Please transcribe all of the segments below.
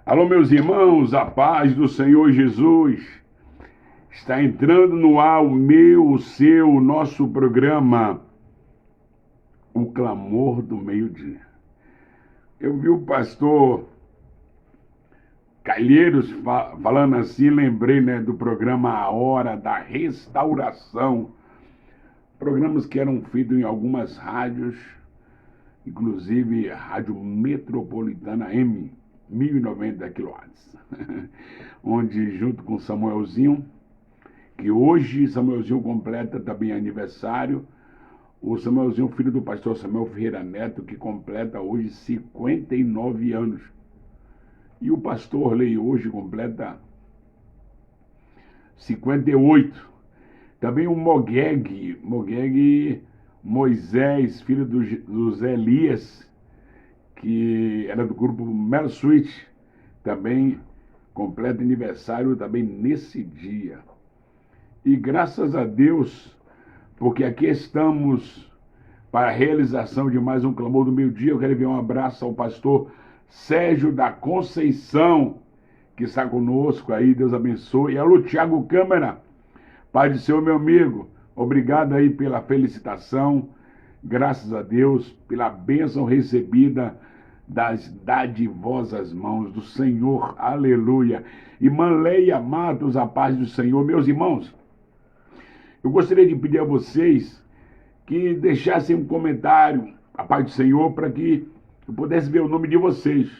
Alô, meus irmãos, a paz do Senhor Jesus. Está entrando no ar o meu, o seu, o nosso programa, O Clamor do Meio-Dia. Eu vi o pastor Calheiros falando assim, lembrei, do programa A Hora da Restauração. Programas que eram feitos em algumas rádios, inclusive a Rádio Metropolitana M, 1090 kW, onde junto com Samuelzinho, que hoje Samuelzinho completa também aniversário, o Samuelzinho, filho do pastor Samuel Ferreira Neto, que completa hoje 59 anos. E o pastor Lei hoje completa 58. Também o Mogueg Moisés, filho do José Elias, que era do grupo Mel Switch, também completa aniversário também nesse dia. E graças a Deus, porque aqui estamos para a realização de mais um Clamor do Meio-Dia. Eu quero enviar um abraço ao pastor Sérgio da Conceição, que está conosco aí, Deus abençoe. E alô, Tiago Câmara, Pai do Senhor, meu amigo, obrigado aí pela felicitação, graças a Deus, pela bênção recebida das dadivosas mãos do Senhor, aleluia. Irmã Leia Matos, a paz do Senhor. Meus irmãos, eu gostaria de pedir a vocês que deixassem um comentário, a paz do Senhor, para que eu pudesse ver o nome de vocês.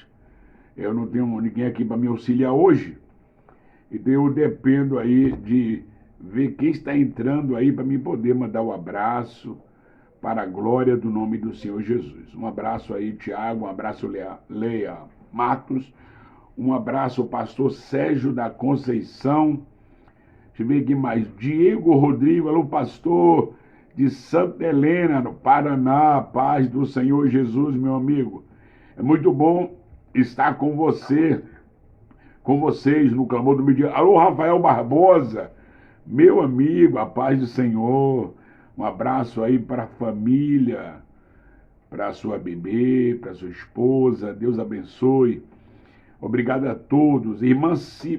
Eu não tenho ninguém aqui para me auxiliar hoje, então eu dependo aí de ver quem está entrando aí para me poder mandar um abraço para a glória do nome do Senhor Jesus. Um abraço aí, Tiago, um abraço, Leia Matos, um abraço, pastor Sérgio da Conceição. Deixa eu ver aqui mais, Diego Rodrigo, alô, pastor de Santa Helena, no Paraná, paz do Senhor Jesus, meu amigo. É muito bom estar com você, com vocês no Clamor do Meio-Dia. Alô, Rafael Barbosa, meu amigo, a paz do Senhor. Um abraço aí para a família, para a sua bebê, para a sua esposa. Deus abençoe. Obrigado a todos. Irmã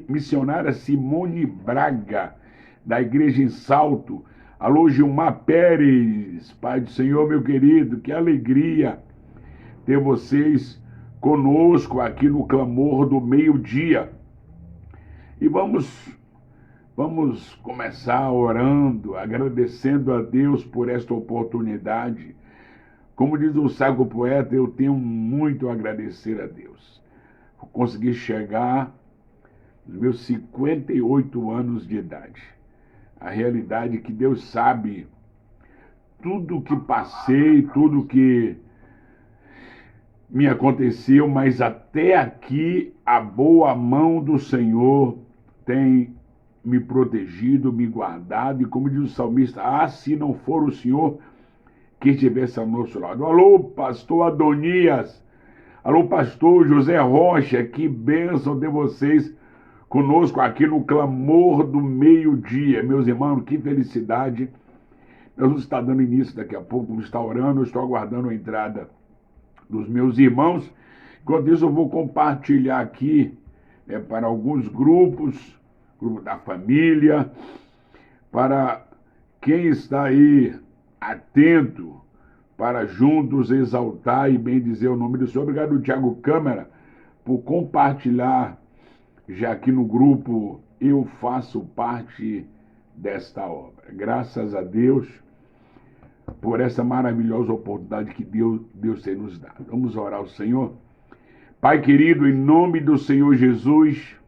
missionária Simone Braga, da Igreja em Salto. Alô, Gilmar Pérez, Pai do Senhor, meu querido. Que alegria ter vocês conosco aqui no Clamor do Meio-Dia. E vamos começar orando, agradecendo a Deus por esta oportunidade. Como diz o Sago Poeta, eu tenho muito a agradecer a Deus. Consegui chegar nos meus 58 anos de idade. A realidade é que Deus sabe tudo que passei, tudo que me aconteceu, mas até aqui a boa mão do Senhor tem me protegido, me guardado, e como diz o salmista, se não for o Senhor que estivesse ao nosso lado. Alô, pastor Adonias, alô, pastor José Rocha, que bênção ter vocês conosco aqui no Clamor do Meio-Dia. Meus irmãos, que felicidade. Nós vamos estar dando início daqui a pouco, vamos estar orando, eu estou aguardando a entrada dos meus irmãos. Enquanto isso, eu vou compartilhar aqui para alguns grupos, grupo da família, para quem está aí atento, para juntos exaltar e bendizer o nome do Senhor. Obrigado, Tiago Câmara, por compartilhar já aqui no grupo. Eu faço parte desta obra. Graças a Deus por essa maravilhosa oportunidade que Deus tem nos dado. Vamos orar ao Senhor. Pai querido, em nome do Senhor Jesus,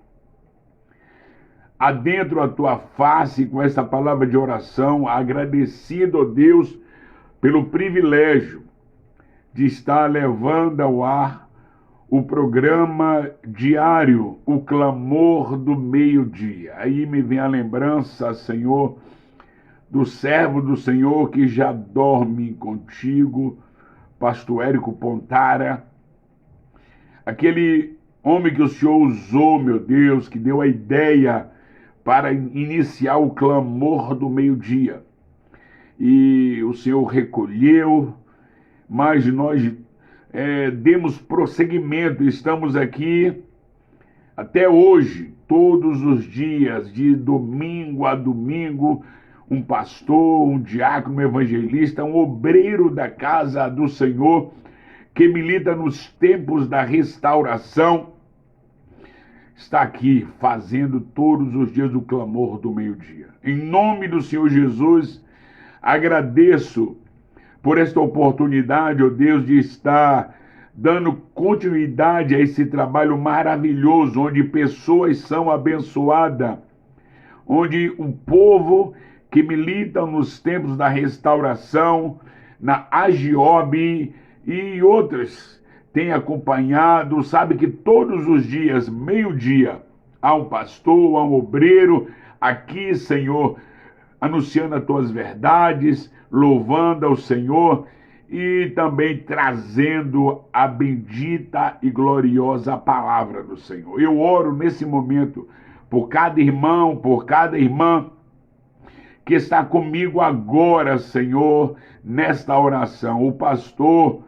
adentro a tua face com essa palavra de oração, agradecido a Deus pelo privilégio de estar levando ao ar o programa diário, o Clamor do Meio-Dia. Aí me vem a lembrança, Senhor, do servo do Senhor que já dorme contigo, pastor Érico Pontara, aquele homem que o Senhor usou, meu Deus, que deu a ideia para iniciar o Clamor do Meio-Dia. E o Senhor recolheu, mas nós demos prosseguimento, estamos aqui Até hoje, todos os dias, de domingo a domingo, um pastor, um diácono, um evangelista, um obreiro da casa do Senhor, que milita nos tempos da restauração, está aqui fazendo todos os dias o clamor do meio-dia. Em nome do Senhor Jesus, agradeço por esta oportunidade, ó Deus, de estar dando continuidade a esse trabalho maravilhoso, onde pessoas são abençoadas, onde o povo que milita nos tempos da restauração, na Agiob e outras, tem acompanhado, sabe que todos os dias, meio-dia, há um pastor, há um obreiro aqui, Senhor, anunciando as tuas verdades, louvando ao Senhor e também trazendo a bendita e gloriosa palavra do Senhor. Eu oro nesse momento por cada irmão, por cada irmã que está comigo agora, Senhor, nesta oração. O pastor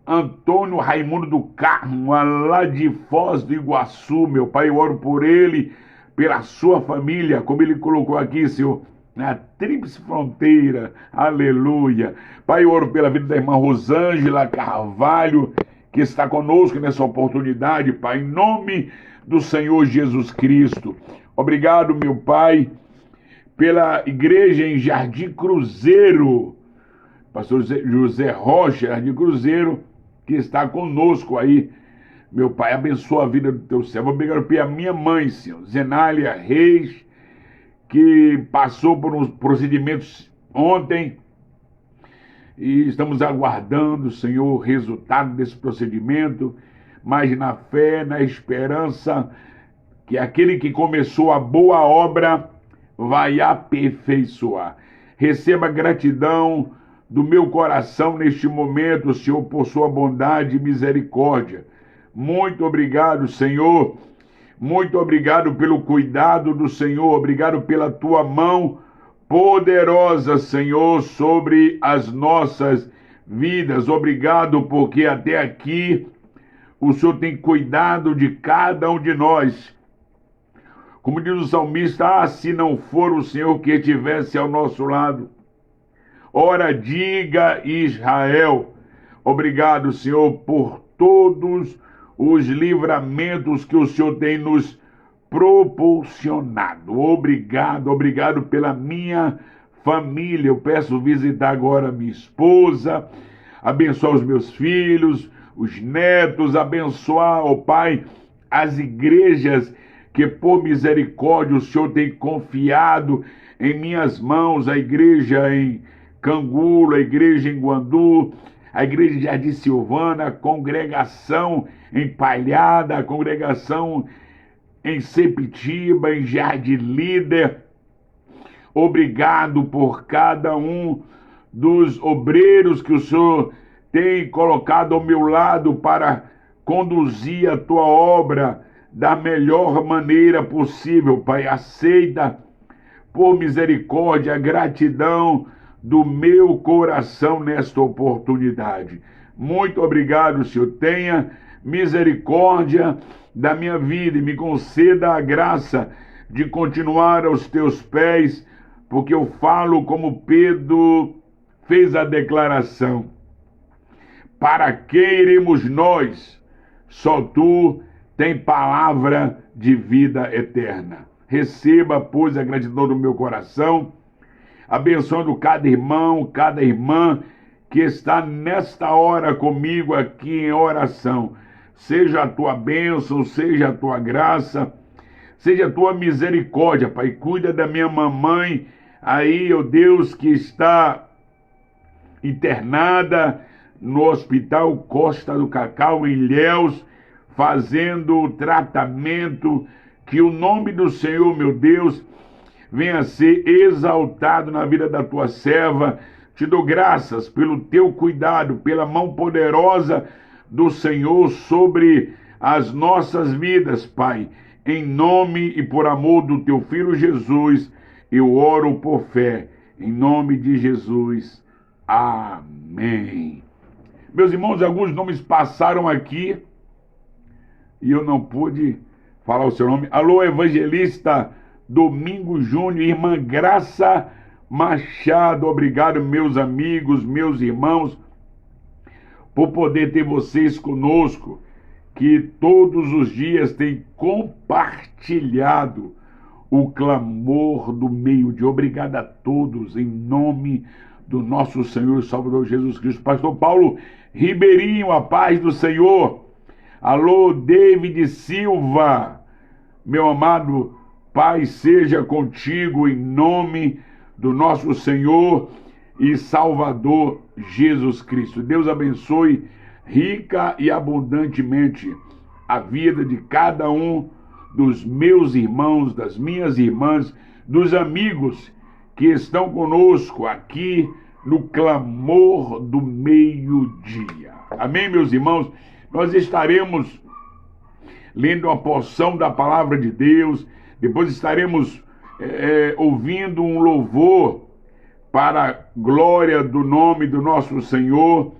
Antônio Raimundo do Carmo, lá de Foz do Iguaçu, meu Pai, eu oro por ele, pela sua família, como ele colocou aqui, Senhor, na tríplice fronteira, aleluia. Pai, eu oro pela vida da irmã Rosângela Carvalho, que está conosco nessa oportunidade, Pai, em nome do Senhor Jesus Cristo. Obrigado, meu Pai, pela igreja em Jardim Cruzeiro, pastor José Rocha, Jardim Cruzeiro, que está conosco aí. Meu Pai, abençoa a vida do teu servo. Obrigado pela minha mãe, Senhor, Zenália Reis, que passou por uns procedimentos ontem e estamos aguardando, Senhor, o resultado desse procedimento, mas na fé, na esperança que aquele que começou a boa obra vai aperfeiçoar. Receba gratidão do meu coração neste momento, Senhor, por sua bondade e misericórdia. Muito obrigado, Senhor. Muito obrigado pelo cuidado do Senhor. Obrigado pela tua mão poderosa, Senhor, sobre as nossas vidas. Obrigado porque até aqui o Senhor tem cuidado de cada um de nós. Como diz o salmista, se não for o Senhor que estivesse ao nosso lado. Ora, diga Israel, obrigado, Senhor, por todos os livramentos que o Senhor tem nos proporcionado. Obrigado, obrigado pela minha família. Eu peço visitar agora minha esposa, abençoar os meus filhos, os netos, abençoar, ó Pai, as igrejas que por misericórdia o Senhor tem confiado em minhas mãos, a igreja em Cangulo, a igreja em Guandu, a igreja de Jardim Silvana, a congregação em Palhada, a congregação em Sepitiba, em Jardim Líder. Obrigado por cada um dos obreiros que o Senhor tem colocado ao meu lado para conduzir a tua obra da melhor maneira possível, Pai. Aceita por misericórdia a gratidão do meu coração nesta oportunidade. Muito obrigado, Senhor. Tenha misericórdia da minha vida e me conceda a graça de continuar aos teus pés, porque eu falo como Pedro fez a declaração: para que iremos nós? Só tu tem palavra de vida eterna. Receba, pois, a gratidão do meu coração, abençoando cada irmão, cada irmã que está nesta hora comigo aqui em oração. Seja a tua bênção, seja a tua graça, seja a tua misericórdia, Pai. Cuida da minha mamãe aí, ó Deus, que está internada no Hospital Costa do Cacau, em Ilhéus, fazendo o tratamento. Que o nome do Senhor, meu Deus, venha a ser exaltado na vida da tua serva. Te dou graças pelo teu cuidado, pela mão poderosa do Senhor sobre as nossas vidas, Pai. Em nome e por amor do teu Filho Jesus, eu oro por fé. Em nome de Jesus. Amém. Meus irmãos, alguns nomes passaram aqui e eu não pude falar o seu nome. Alô, evangelista Domingo Júnior, irmã Graça Machado, obrigado, meus amigos, meus irmãos, por poder ter vocês conosco, que todos os dias têm compartilhado o clamor do meio-dia. Obrigado a todos, em nome do nosso Senhor e Salvador Jesus Cristo. Pastor Paulo Ribeirinho, a paz do Senhor. Alô, David Silva, meu amado, paz seja contigo, em nome do nosso Senhor e Salvador Jesus Cristo. Deus abençoe rica e abundantemente a vida de cada um dos meus irmãos, das minhas irmãs, dos amigos que estão conosco aqui no clamor do meio-dia. Amém, meus irmãos? Nós estaremos lendo uma porção da palavra de Deus, depois estaremos ouvindo um louvor para a glória do nome do nosso Senhor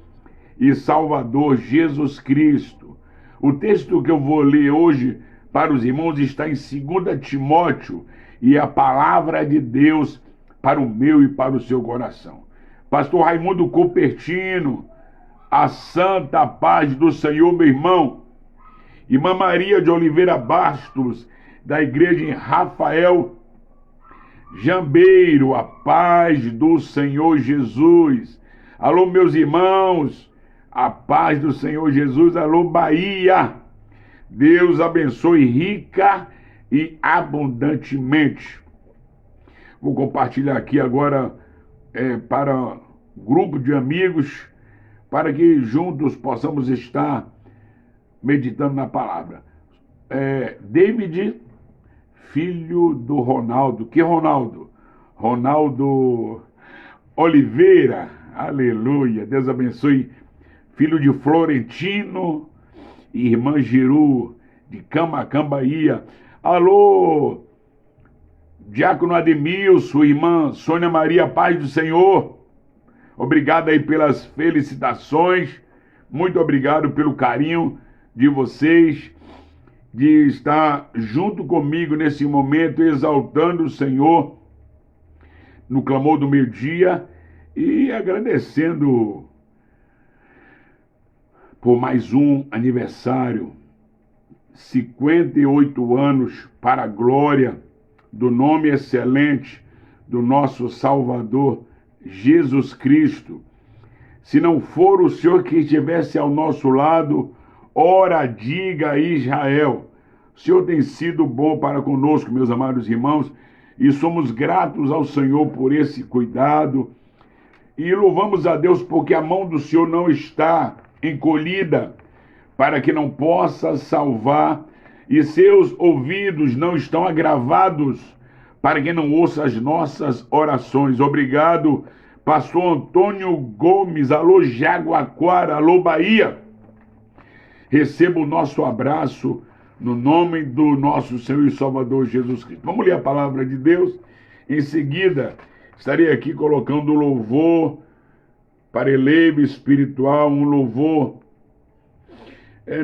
e Salvador Jesus Cristo. O texto que eu vou ler hoje para os irmãos está em 2 Timóteo e a palavra de Deus para o meu e para o seu coração. Pastor Raimundo Cupertino, a santa paz do Senhor, meu irmão. Irmã Maria de Oliveira Bastos, da igreja em Rafael Jambeiro, a paz do Senhor Jesus. Alô, meus irmãos, a paz do Senhor Jesus. Alô, Bahia. Deus abençoe rica e abundantemente. Vou compartilhar aqui agora para um grupo de amigos, para que juntos possamos estar meditando na palavra. David, filho do Ronaldo. Que Ronaldo? Ronaldo Oliveira. Aleluia. Deus abençoe. Filho de Florentino, irmã Giru, de Camaquã, Bahia. Alô, diácono Ademilson, irmã Sônia Maria, paz do Senhor. Obrigado aí pelas felicitações. Muito obrigado pelo carinho de vocês, de estar junto comigo nesse momento, exaltando o Senhor no clamor do meio-dia e agradecendo por mais um aniversário, 58 anos para a glória do nome excelente do nosso Salvador Jesus Cristo. Se não for o Senhor que estivesse ao nosso lado, ora diga a Israel. O Senhor tem sido bom para conosco, meus amados irmãos, e somos gratos ao Senhor por esse cuidado. E louvamos a Deus porque a mão do Senhor não está encolhida para que não possa salvar, e seus ouvidos não estão agravados para que não ouça as nossas orações. Obrigado, pastor Antônio Gomes. Alô, Jaguaquara. Alô, Bahia. Receba o nosso abraço no nome do nosso Senhor e Salvador Jesus Cristo. Vamos ler a palavra de Deus. Em seguida, estarei aqui colocando o louvor para elevo espiritual, um louvor.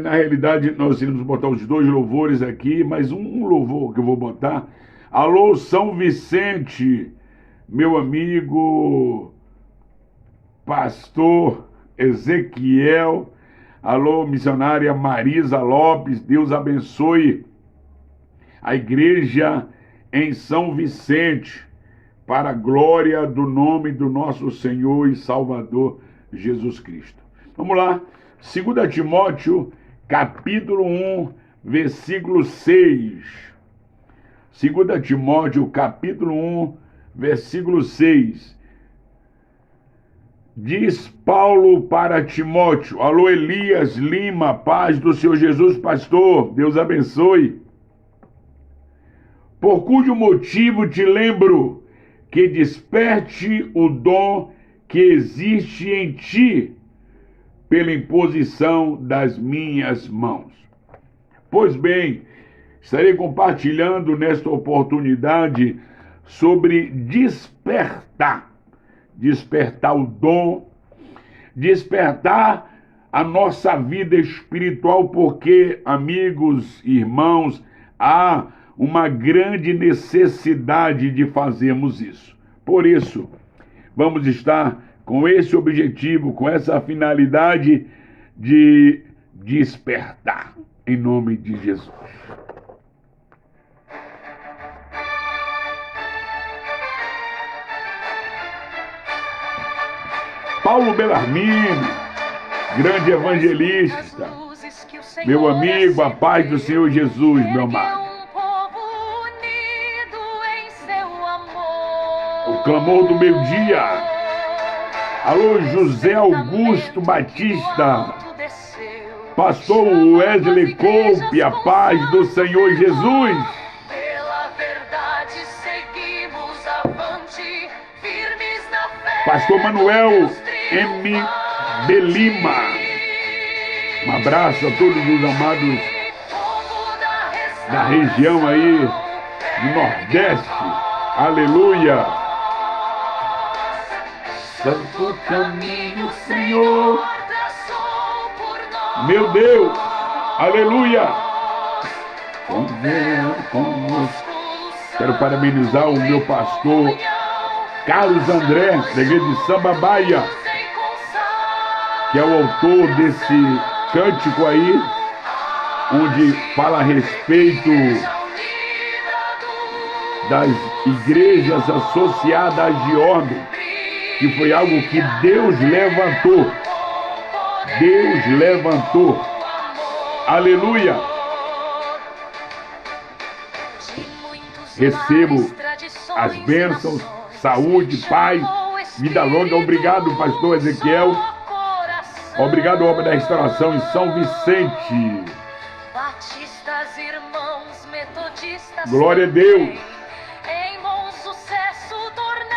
Na realidade, nós iremos botar os dois louvores aqui, mas um louvor que eu vou botar. Alô, São Vicente, meu amigo pastor Ezequiel. Alô, missionária Marisa Lopes. Deus abençoe a igreja em São Vicente, para a glória do nome do nosso Senhor e Salvador Jesus Cristo. Vamos lá. 2 Timóteo, capítulo 1, versículo 6. 2 Timóteo, capítulo 1, versículo 6. Diz Paulo para Timóteo. Alô, Elias Lima, paz do Senhor Jesus, pastor. Deus abençoe. Por cujo motivo te lembro que desperte o dom que existe em ti pela imposição das minhas mãos. Pois bem, estarei compartilhando nesta oportunidade sobre despertar o dom, despertar a nossa vida espiritual, porque, amigos, irmãos, há uma grande necessidade de fazermos isso. Por isso, vamos estar com esse objetivo, com essa finalidade de despertar, em nome de Jesus. Paulo Bellarmine, grande evangelista, meu amigo, a paz do Senhor Jesus, meu amado. O clamor do meio-dia. Alô, José Augusto Batista, pastor Wesley Coupe, a paz do Senhor Jesus. Pastor Manuel M. de Lima, um abraço a todos os amados da região aí do Nordeste, aleluia. Santo caminho, Senhor, meu Deus, aleluia. Quero parabenizar o meu pastor Carlos André, da igreja de Samambaia, que é o autor desse cântico aí, onde fala a respeito das igrejas associadas a Giordão, que foi algo que Deus levantou. Deus levantou. Aleluia. Recebo as bênçãos, saúde, paz, vida longa. Obrigado, pastor Ezequiel. Obrigado, obra da restauração em São Vicente. Glória a Deus.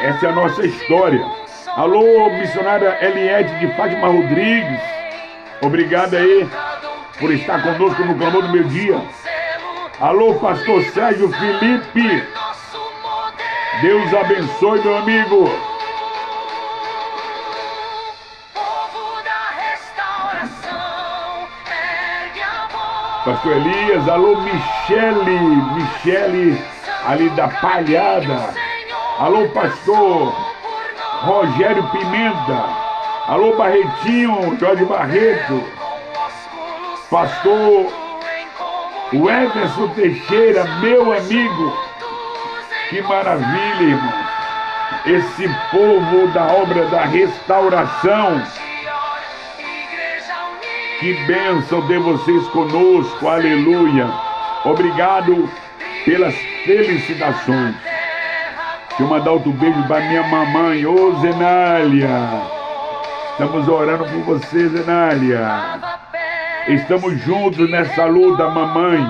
Essa é a nossa história. Alô, missionária Eliette de Fátima Rodrigues. Obrigado aí por estar conosco no clamor do meio-dia. Alô, pastor Sérgio Felipe. Deus abençoe, meu amigo. Pastor Elias, alô, Michele, ali da Palhada. Alô, pastor Rogério Pimenta. Alô, Barretinho, Jorge Barreto. Pastor Everson Teixeira, meu amigo. Que maravilha, irmão. Esse povo da obra da restauração. Que bênção ter vocês conosco, aleluia. Obrigado pelas felicitações. Deixa eu mandar outro beijo para minha mamãe, ô Zenália. Estamos orando por você, Zenália. Estamos juntos nessa luta, mamãe.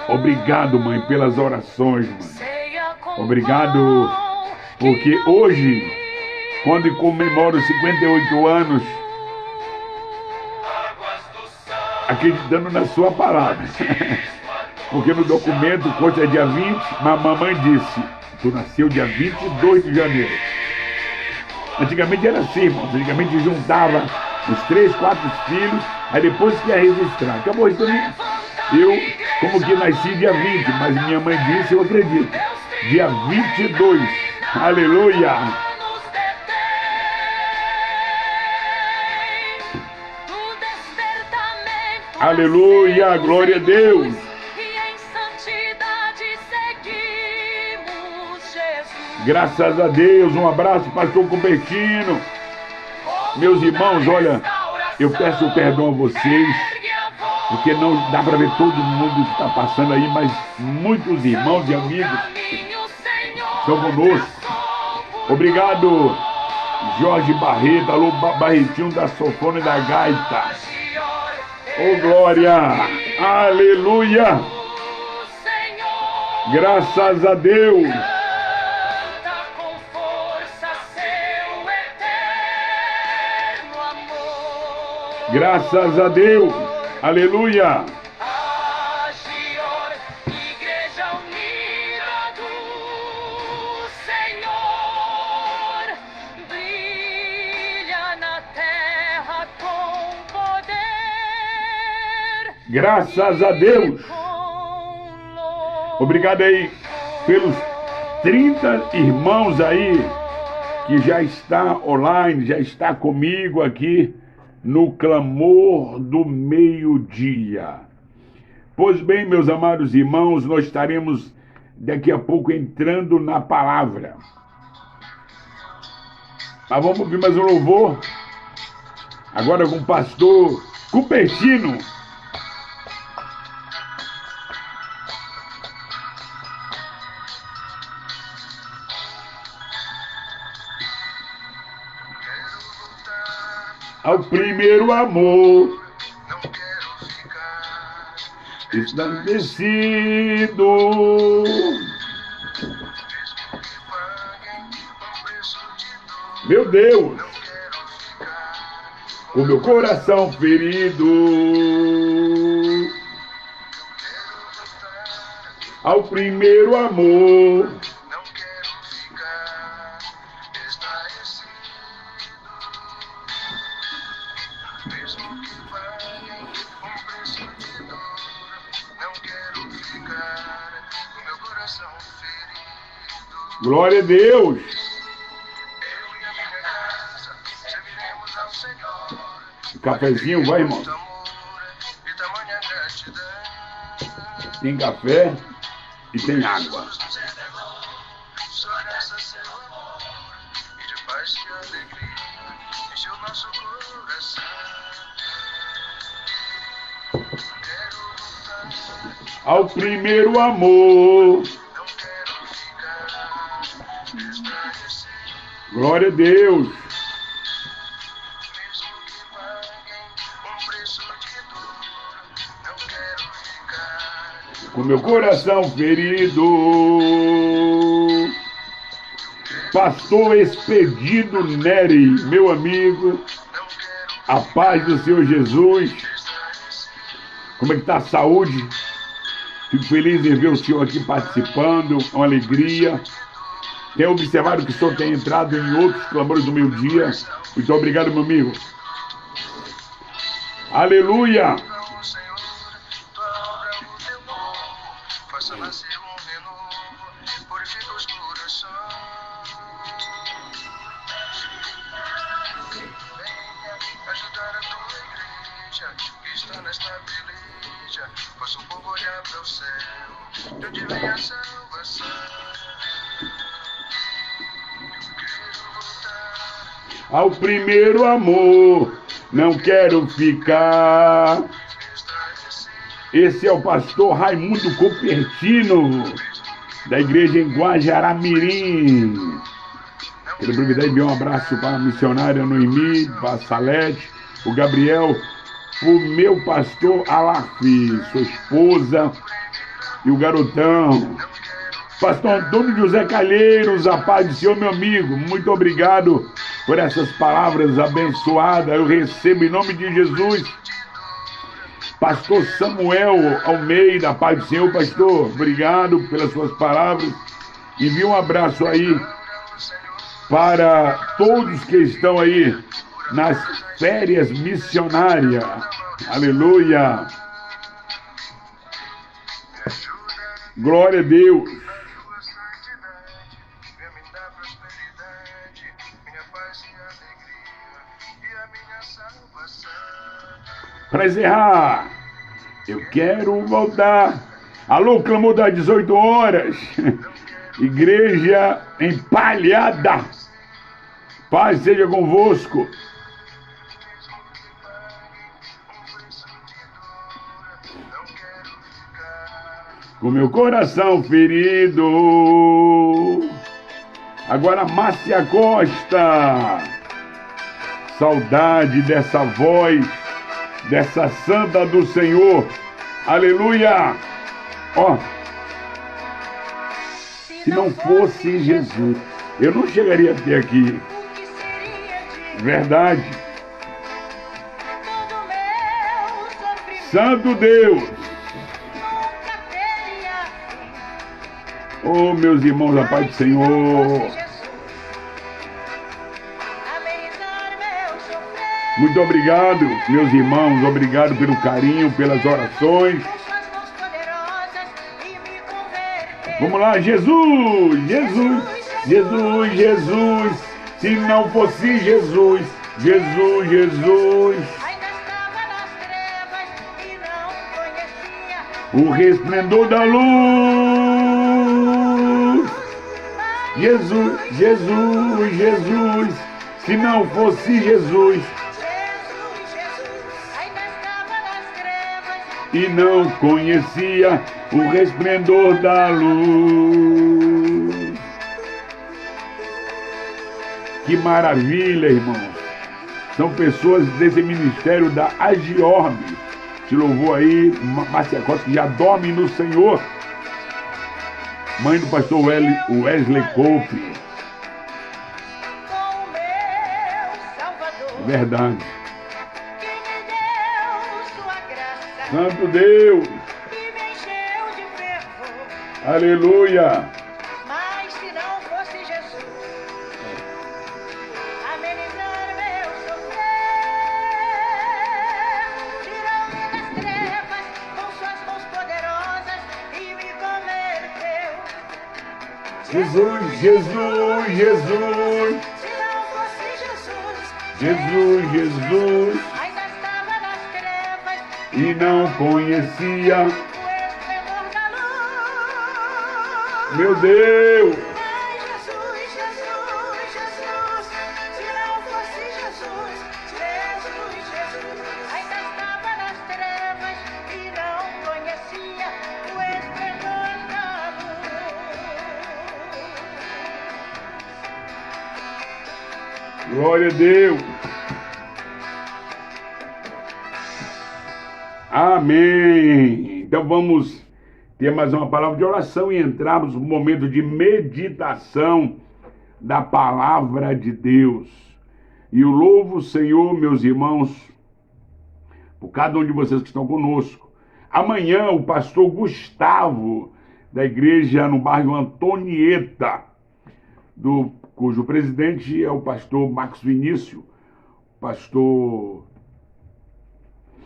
Obrigado, mãe, pelas orações, mãe. Obrigado, porque hoje, quando comemoro 58 anos, acreditando na sua palavra. Porque no documento consta dia 20, mas a mamãe disse, tu nasceu dia 22 de janeiro. Antigamente era assim, irmão. Antigamente juntava os 3, 4 filhos, aí depois que ia registrar. Acabou isso também. Eu, como que nasci dia 20, mas minha mãe disse, eu acredito. Dia 22. Aleluia. Aleluia, glória a Deus. Graças a Deus, um abraço, pastor Cupertino. Meus irmãos, olha, eu peço perdão a vocês, porque não dá para ver todo mundo que está passando aí, mas muitos irmãos e amigos estão conosco. Obrigado, Jorge Barreto, alô, Barretinho da Sofona e da Gaita. Oh, glória! Aleluia! Graças a Deus! Graças a Deus! Aleluia! Igreja unida do Senhor, brilha na terra com poder. Graças a Deus! Obrigado aí pelos 30 irmãos aí que já está online, já está comigo aqui no clamor do meio-dia. Pois bem, meus amados irmãos, nós estaremos daqui a pouco entrando na palavra. Mas vamos ouvir mais um louvor. Agora com o pastor Cupertino. Ao primeiro amor, não quero ficar estabelecido. Meu Deus, com meu coração ferido, ao primeiro amor, não quero ficar estarrecido, mesmo que paguem preço de dor, não quero ficar com meu coração ferido. Glória a Deus. Cafezinho, vai, irmão. Tem café e tem água. Ao primeiro amor. Glória a Deus. Com meu coração ferido, pastor Expedito Nery, meu amigo, a paz do Senhor Jesus. Como é que está a saúde? Fico feliz em ver o senhor aqui participando, é uma alegria. Tenho observado que o senhor tem entrado em outros clamores do meu dia. Muito obrigado, meu amigo. Aleluia! Ao primeiro amor, não quero ficar. Esse é o pastor Raimundo Cupertino, da igreja em Guajará-Mirim. Quero aproveitar e enviar um abraço para a missionária Noemi, para a Salete, o Gabriel, o meu pastor Alaf, sua esposa e o garotão. Pastor Antônio José Calheiros, a paz do Senhor, meu amigo. Muito obrigado por essas palavras abençoadas. Eu recebo em nome de Jesus. Pastor Samuel Almeida, a paz do Senhor, pastor. Obrigado pelas suas palavras. Envie um abraço aí para todos que estão aí nas férias missionárias. Aleluia. Glória a Deus. Para encerrar, eu quero voltar. Alô, clamor das 18 horas. Igreja empalhada. Paz seja convosco. Com meu coração ferido. Agora, Márcia Costa. Saudade dessa voz, dessa santa do Senhor. Aleluia. Ó, se não fosse Jesus, eu não chegaria até aqui. Verdade. Santo Deus. Oh, meus irmãos, a paz do Senhor. Muito obrigado, meus irmãos. Obrigado pelo carinho, pelas orações. Vamos lá, Jesus, Jesus, Jesus, Jesus. Se não fosse Jesus, Jesus, Jesus. Ainda estava nas trevas e não conhecia O resplendor da luz. Jesus, Jesus, Jesus. Se não fosse Jesus Jesus, Jesus. Ainda estava nas trevas e não conhecia o resplendor da luz. Que maravilha, irmãos. São pessoas desse ministério da Agiorbe. Te louvou aí, Márcia Costa, que já dorme no Senhor. Mãe do pastor Wesley Cope. com o meu Salvador, Verdade. que me deu sua graça Santo Deus. e me encheu de fervor. Aleluia. Mas se não fosse Jesus amenizar meu sofrer, tirou-me das trevas com suas mãos poderosas e me converteu. Jesus, Jesus, Jesus. Se não fosse Jesus, Jesus, Jesus. ainda estava nas trevas E não conhecia. o esplendor da luz. Meu Deus. Ai, Jesus, Jesus, Jesus. Se não fosse Jesus, Jesus, Jesus. Ainda estava nas trevas e não conhecia o esplendor da luz. Glória a Deus. Amém. Então vamos ter mais uma palavra de oração e entrarmos no momento de meditação da palavra de Deus. E eu louvo o Senhor, meus irmãos, por cada um de vocês que estão conosco. Amanhã o pastor Gustavo, da igreja no bairro Antonieta, cujo presidente é o pastor Marcos Vinícius, pastor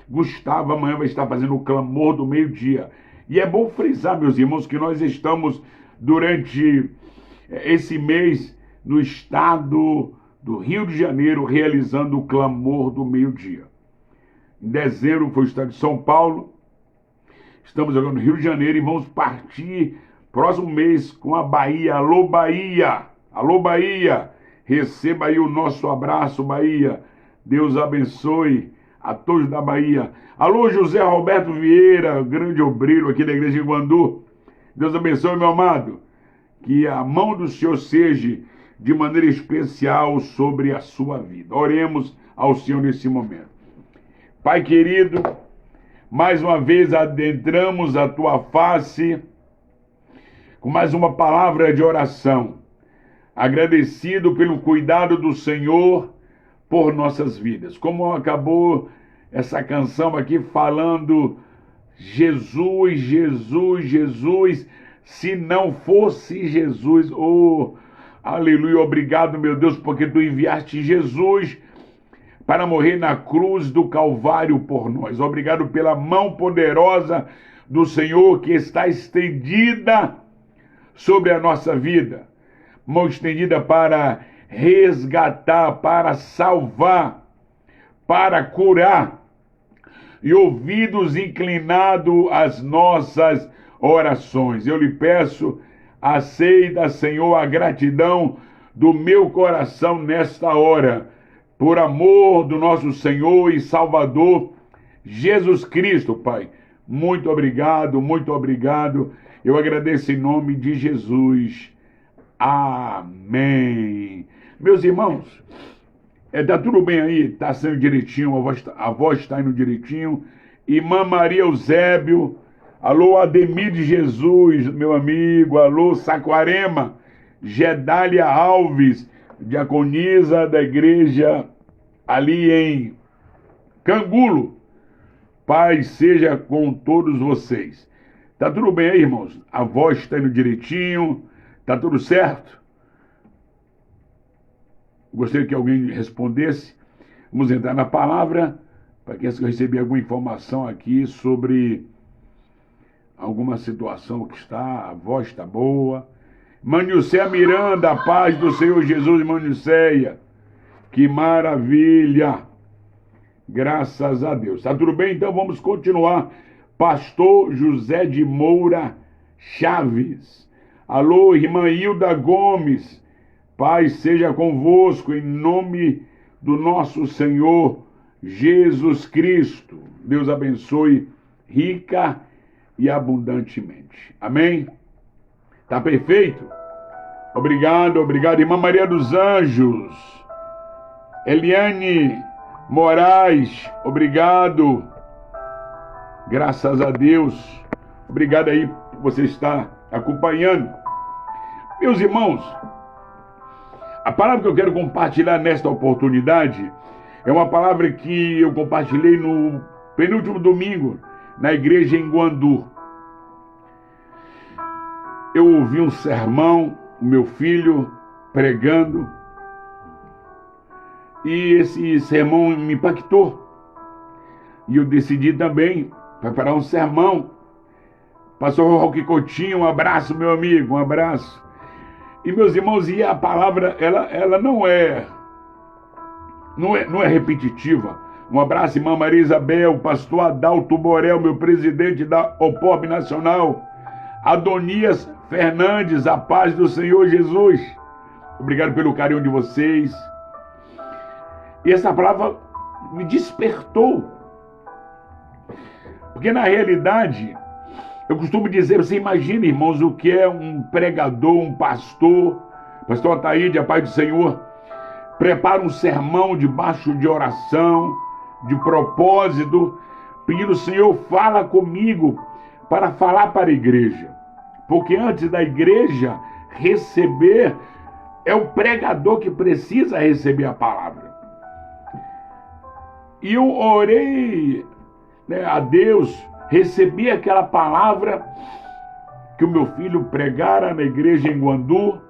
Gustavo, amanhã vai estar fazendo o clamor do meio-dia. E é bom frisar, meus irmãos, que nós estamos durante esse mês no estado do Rio de Janeiro realizando o clamor do meio-dia. Em dezembro foi o estado de São Paulo. Estamos agora no Rio de Janeiro e vamos partir próximo mês com a Bahia. Alô, Bahia! Alô, Bahia! Receba aí o nosso abraço, Bahia. Deus abençoe a todos da Bahia. Alô, José Roberto Vieira, grande obreiro aqui da igreja de Guandu. Deus abençoe, meu amado. Que a mão do Senhor seja de maneira especial sobre a sua vida. Oremos ao Senhor nesse momento. Pai querido, mais uma vez adentramos a tua face com mais uma palavra de oração. Agradecido pelo cuidado do Senhor por nossas vidas. Como acabou essa canção aqui falando Jesus, Jesus, Jesus, se não fosse Jesus, oh, aleluia, obrigado, meu Deus, porque tu enviaste Jesus para morrer na cruz do Calvário por nós. Obrigado pela mão poderosa do Senhor que está estendida sobre a nossa vida. Mão estendida para resgatar, para salvar, para curar, e ouvidos inclinados às nossas orações. Eu lhe peço, aceita, Senhor, a gratidão do meu coração nesta hora, por amor do nosso Senhor e Salvador, Jesus Cristo, Pai. Muito obrigado, muito obrigado. Eu agradeço em nome de Jesus. Amém. Meus irmãos, tá tudo bem aí? Tá sendo direitinho, a voz está indo direitinho. Irmã Maria Eusébio, alô Ademir de Jesus, meu amigo, alô Saquarema, Gedália Alves, diaconisa da igreja ali em Cangulo. Paz seja com todos vocês. Tá tudo bem aí, irmãos? A voz está indo direitinho, tá tudo certo? Gostaria que alguém respondesse. Vamos entrar na palavra, para que eu receber alguma informação aqui sobre alguma situação que está, a voz está boa. Manilceia Miranda, a paz do Senhor Jesus, Manilceia. Que maravilha! Graças a Deus. Tá tudo bem? Então vamos continuar. Pastor José de Moura Chaves. Alô, irmã Hilda Gomes. Paz seja convosco em nome do nosso Senhor Jesus Cristo. Deus abençoe rica e abundantemente. Amém? Tá perfeito? Obrigado, obrigado. Irmã Maria dos Anjos. Eliane Moraes, obrigado. Graças a Deus. Obrigado aí por você estar acompanhando. Meus irmãos, a palavra que eu quero compartilhar nesta oportunidade é uma palavra que eu compartilhei no penúltimo domingo na igreja em Guandu. Eu ouvi um sermão, o meu filho pregando, e esse sermão me impactou. E eu decidi também preparar um sermão. Pastor Roque Coutinho, um abraço, meu amigo, um abraço. E meus irmãos, e a palavra, ela não é repetitiva. Um abraço, irmã Maria Isabel, pastor Adalto Borel, meu presidente da OPOB Nacional. Adonias Fernandes, a paz do Senhor Jesus. Obrigado pelo carinho de vocês. E essa palavra me despertou. Porque na realidade, eu costumo dizer, você imagina, irmãos, o que é um pregador, um pastor, pastor Ataíde, a paz do Senhor, prepara um sermão debaixo de oração, de propósito, pedindo, Senhor, fala comigo para falar para a igreja. Porque antes da igreja receber, é o pregador que precisa receber a palavra. E eu orei, a Deus, recebi aquela palavra que o meu filho pregara na igreja em Guandu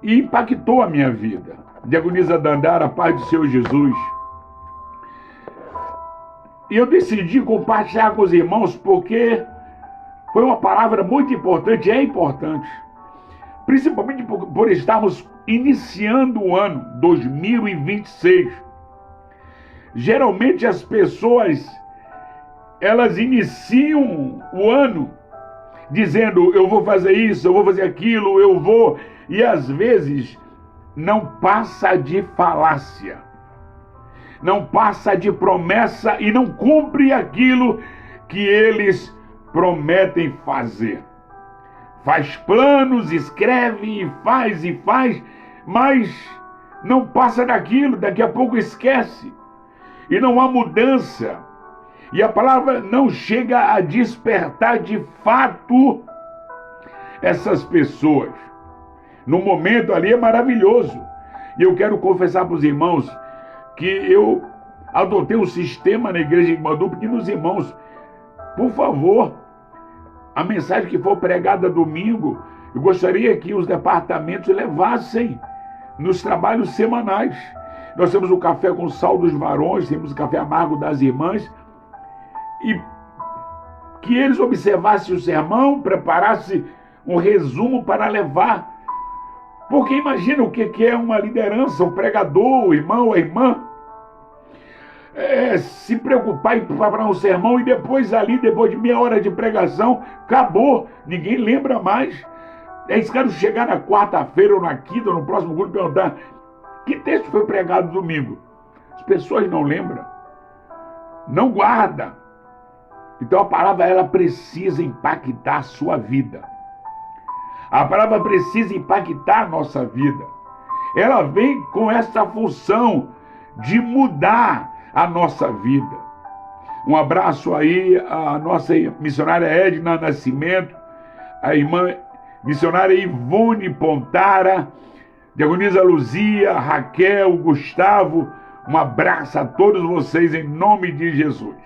e impactou a minha vida. Diagonisa Dandara, a paz do Senhor Jesus. E eu decidi compartilhar com os irmãos porque foi uma palavra muito importante, é importante. Principalmente por estarmos iniciando o ano 2026. Geralmente as pessoas, elas iniciam o ano dizendo, eu vou fazer isso, eu vou fazer aquilo, eu vou... E às vezes não passa de falácia, não passa de promessa e não cumpre aquilo que eles prometem fazer. Faz planos, escreve e faz, mas não passa daquilo, daqui a pouco esquece. E não há mudança. E a palavra não chega a despertar de fato essas pessoas. No momento ali é maravilhoso. E eu quero confessar para os irmãos que eu adotei um sistema na igreja de Guandu, pedindo aos irmãos, por favor, a mensagem que for pregada domingo, eu gostaria que os departamentos levassem nos trabalhos semanais. Nós temos o café com sal dos varões, temos o café amargo das irmãs, e que eles observassem o sermão, preparassem um resumo para levar. Porque imagina o que é uma liderança, o pregador, o irmão, a irmã, se preocupar em preparar um sermão e depois ali, depois de meia hora de pregação, acabou, ninguém lembra mais. É isso, quero chegar na quarta-feira ou na quinta, ou no próximo grupo, e perguntar, que texto foi pregado domingo? As pessoas não lembram, não guardam. Então a palavra, ela precisa impactar a sua vida. A palavra precisa impactar a nossa vida. Ela vem com essa função de mudar a nossa vida. Um abraço aí à nossa missionária Edna Nascimento, a irmã missionária Ivone Pontara, Diagonisa Luzia, Raquel, Gustavo. Um abraço a todos vocês em nome de Jesus.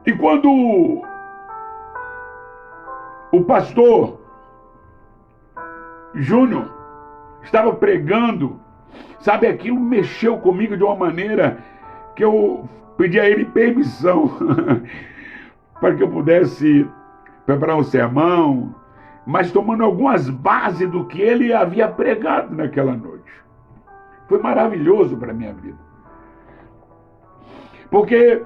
E quando o pastor Júnior estava pregando, sabe, aquilo mexeu comigo de uma maneira que eu pedi a ele permissão para que eu pudesse preparar um sermão, mas tomando algumas bases do que ele havia pregado naquela noite. Foi maravilhoso para a minha vida. Porque,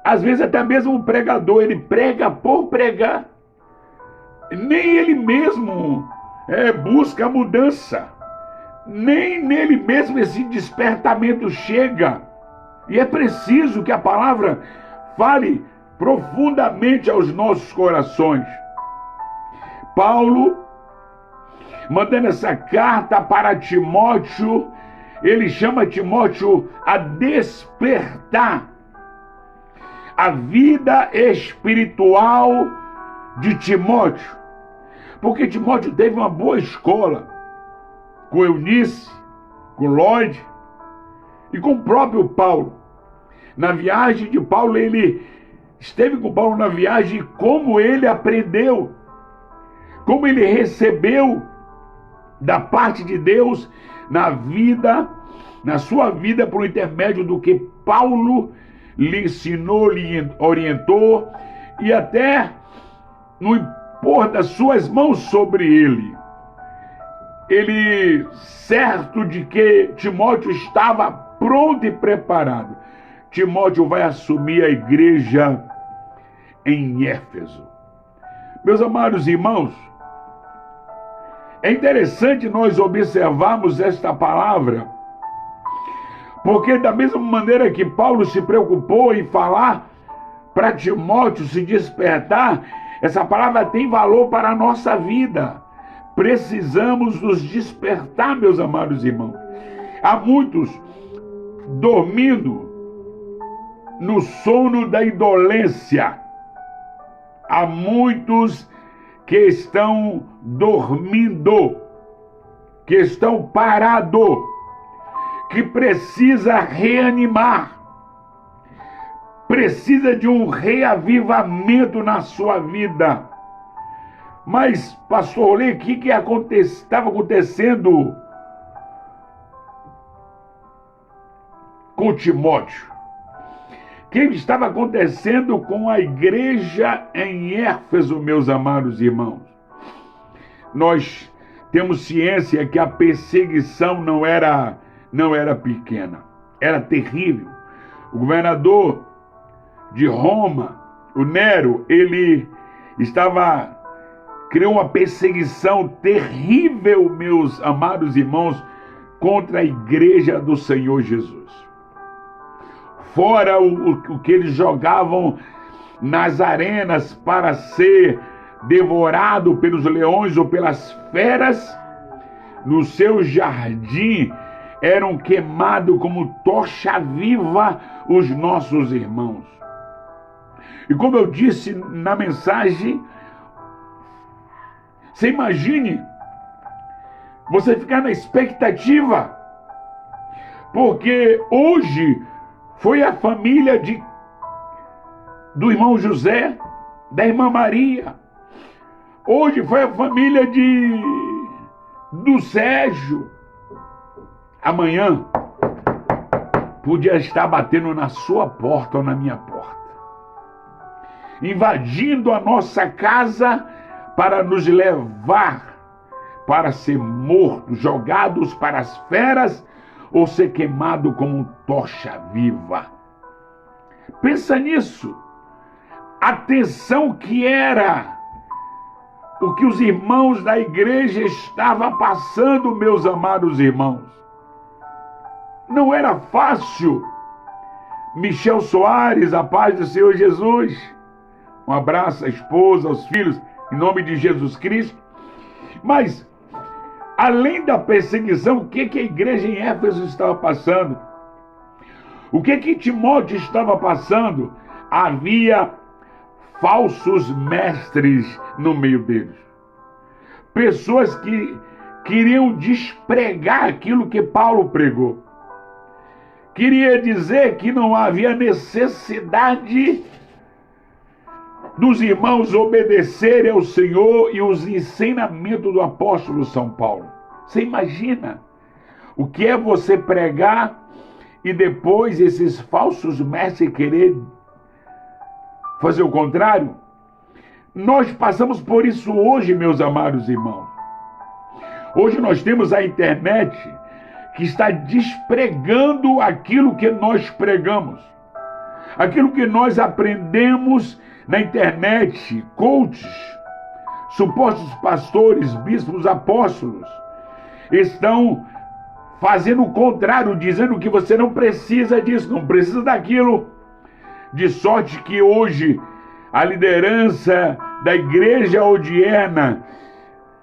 às vezes, até mesmo o pregador, ele prega por pregar. Nem ele mesmo busca a mudança. Nem nele mesmo esse despertamento chega. E é preciso que a palavra fale profundamente aos nossos corações. Paulo, mandando essa carta para Timóteo, ele chama Timóteo a despertar a vida espiritual de Timóteo. Porque Timóteo teve uma boa escola com Eunice, com Lloyd e com o próprio Paulo. Na viagem de Paulo, ele esteve com Paulo na viagem, como ele aprendeu, como ele recebeu da parte de Deus na sua vida, por intermédio do que Paulo lhe ensinou, lhe orientou, e até no impor das suas mãos sobre ele. Ele, certo de que Timóteo estava pronto e preparado, Timóteo vai assumir a igreja em Éfeso. Meus amados irmãos, é interessante nós observarmos esta palavra, porque da mesma maneira que Paulo se preocupou em falar para Timóteo se despertar, essa palavra tem valor para a nossa vida. Precisamos nos despertar, meus amados irmãos. Há muitos dormindo no sono da indolência. Há muitos que estão dormindo, que estão parados, que precisa reanimar, precisa de um reavivamento na sua vida. Mas, pastor, olha o que estava acontecendo com Timóteo. O que estava acontecendo com a igreja em Éfeso, meus amados irmãos? Nós temos ciência que a perseguição não era pequena, era terrível. O governador de Roma, o Nero, ele criou uma perseguição terrível, meus amados irmãos, contra a igreja do Senhor Jesus. Fora o que eles jogavam nas arenas para ser devorado pelos leões ou pelas feras, no seu jardim eram queimados como tocha viva os nossos irmãos. E como eu disse na mensagem, você imagine você ficar na expectativa, porque hoje foi a família do irmão José, da irmã Maria. Hoje foi a família do Sérgio. Amanhã podia estar batendo na sua porta ou na minha porta, invadindo a nossa casa para nos levar para ser mortos, jogados para as feras ou ser queimado como tocha viva. Pensa nisso. Atenção que era o que os irmãos da igreja estavam passando, meus amados irmãos. Não era fácil. Michel Soares, a paz do Senhor Jesus. Um abraço à esposa, aos filhos, em nome de Jesus Cristo. Mas, além da perseguição, o que a igreja em Éfeso estava passando? O que Timóteo estava passando? Havia falsos mestres no meio deles. Pessoas que queriam despregar aquilo que Paulo pregou. Queria dizer que não havia necessidade dos irmãos obedecerem ao Senhor e os ensinamentos do apóstolo São Paulo. Você imagina o que é você pregar e depois esses falsos mestres querer fazer o contrário? Nós passamos por isso hoje, meus amados irmãos. Hoje nós temos a internet que está despregando aquilo que nós pregamos. Aquilo que nós aprendemos na internet, coaches, supostos pastores, bispos, apóstolos, estão fazendo o contrário, dizendo que você não precisa disso, não precisa daquilo. De sorte que hoje a liderança da igreja odierna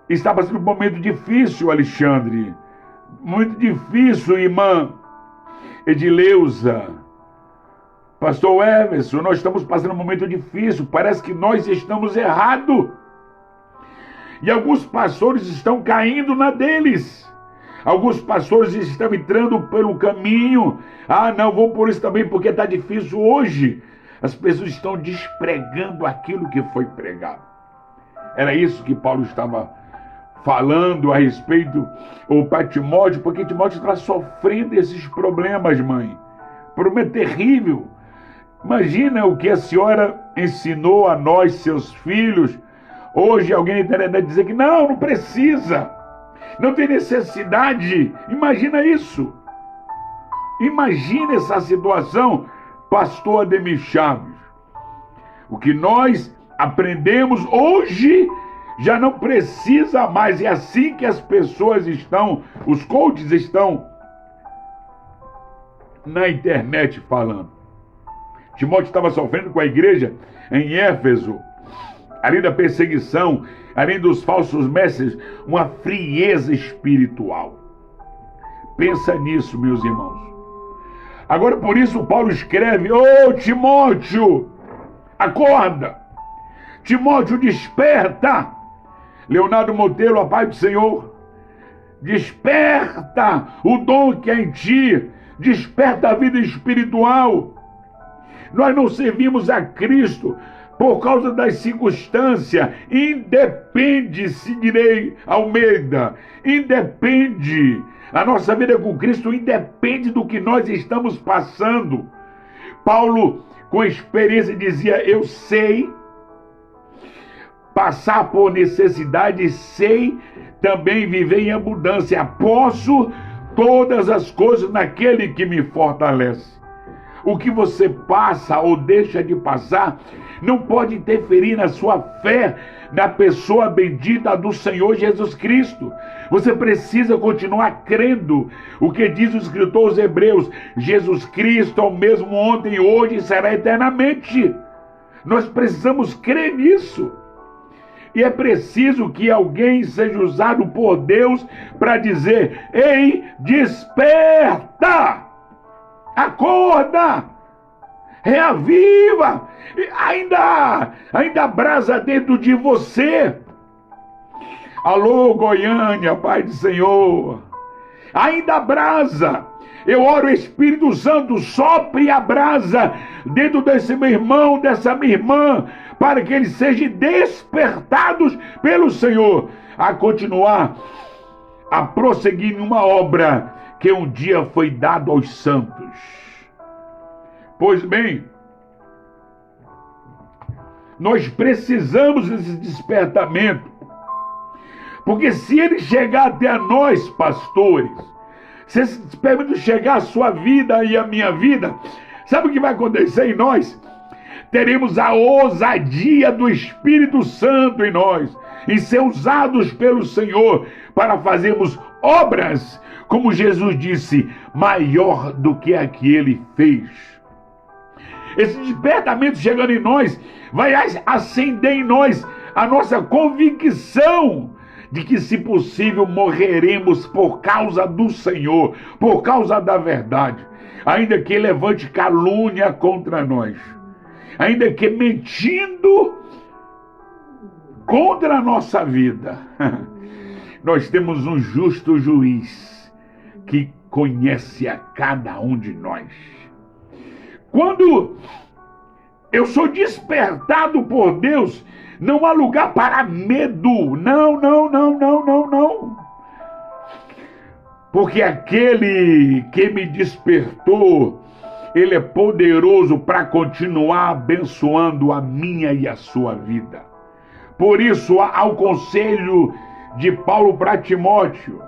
está passando um momento difícil, Alexandre. Muito difícil, irmã Edileuza. Pastor Everson, nós estamos passando um momento difícil. Parece que nós estamos errados. E alguns pastores estão caindo na deles. Alguns pastores estão entrando pelo caminho. Ah, não, vou por isso também porque está difícil hoje. As pessoas estão despregando aquilo que foi pregado. Era isso que Paulo estava falando a respeito, ou para Timóteo, porque Timóteo está sofrendo esses problemas, mãe. Problema terrível. Imagina o que a senhora ensinou a nós, seus filhos. Hoje alguém na internet vai dizer que não precisa. Não tem necessidade. Imagina isso. Imagina essa situação, pastor Ademir Chaves. O que nós aprendemos hoje já não precisa mais. É assim que as pessoas estão, os coaches estão na internet falando. Timóteo estava sofrendo com a igreja em Éfeso, além da perseguição, além dos falsos mestres, uma frieza espiritual. Pensa nisso, meus irmãos. Agora, por isso, Paulo escreve: ô Timóteo, acorda! Timóteo, desperta! Leonardo Monteiro, a paz do Senhor, desperta o dom que é em ti, desperta a vida espiritual. Nós não servimos a Cristo por causa das circunstâncias. Independe, Sidney Almeida, independe. A nossa vida com Cristo independe do que nós estamos passando. Paulo, com experiência, dizia: eu sei passar por necessidade, sei também viver em abundância. Posso todas as coisas naquele que me fortalece. O que você passa ou deixa de passar não pode interferir na sua fé, na pessoa bendita do Senhor Jesus Cristo. Você precisa continuar crendo. O que diz o escritor aos Hebreus: Jesus Cristo é o mesmo ontem, hoje e será eternamente. Nós precisamos crer nisso. E é preciso que alguém seja usado por Deus para dizer: ei, desperta! Acorda! Reaviva! Ainda brasa dentro de você. Alô, Goiânia, Pai do Senhor. Ainda brasa. Eu oro, Espírito Santo, sopre a brasa dentro desse meu irmão, dessa minha irmã, para que eles sejam despertados pelo Senhor a continuar, a prosseguir numa obra que um dia foi dado aos santos. Pois bem, nós precisamos desse despertamento, porque se ele chegar até nós, pastores, se esse despertamento chegar à sua vida e à minha vida, sabe o que vai acontecer em nós? Teremos a ousadia do Espírito Santo em nós, em ser usados pelo Senhor para fazermos obras, como Jesus disse, maior do que a que ele fez. Esse despertamento chegando em nós vai acender em nós a nossa convicção de que, se possível, morreremos por causa do Senhor, por causa da verdade, ainda que levante calúnia contra nós, ainda que mentindo contra a nossa vida. Nós temos um justo juiz que conhece a cada um de nós. Quando eu sou despertado por Deus, não há lugar para medo. Não. Porque aquele que me despertou Ele é poderoso para continuar abençoando a minha e a sua vida. Por isso, ao conselho de Paulo para Timóteo: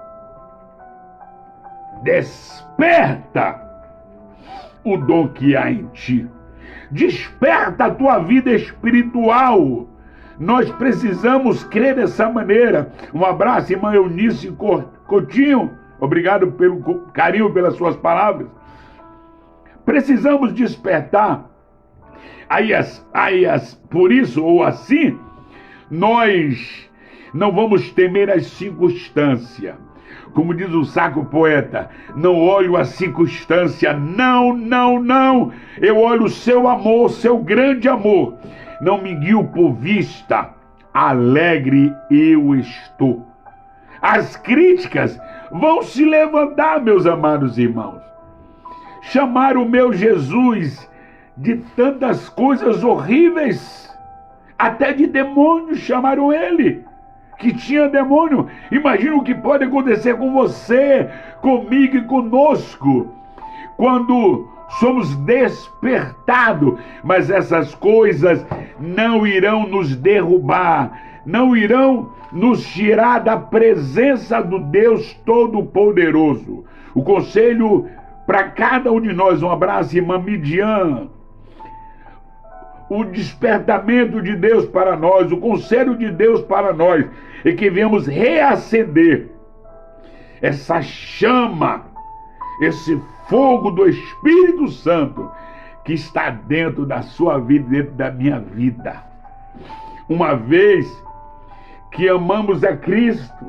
desperta o dom que há em ti. Desperta a tua vida espiritual. Nós precisamos crer dessa maneira. Um abraço, irmã Eunice Coutinho. Obrigado pelo carinho, pelas suas palavras. Precisamos despertar. Por isso, ou assim, nós não vamos temer as circunstâncias. Como diz o Sacro Poeta: não olho a circunstância, não. Eu olho o seu amor, seu grande amor. Não me guio por vista, alegre eu estou. As críticas vão se levantar, meus amados irmãos. Chamaram o meu Jesus de tantas coisas horríveis, até de demônios chamaram ele, que tinha demônio. Imagina o que pode acontecer com você, comigo e conosco, quando somos despertados. Mas essas coisas não irão nos derrubar, não irão nos tirar da presença do Deus Todo-Poderoso. O conselho para cada um de nós, um abraço, irmã Midian. O despertamento de Deus para nós, o conselho de Deus para nós, é que venhamos reacender essa chama, esse fogo do Espírito Santo que está dentro da sua vida, dentro da minha vida. Uma vez que amamos a Cristo,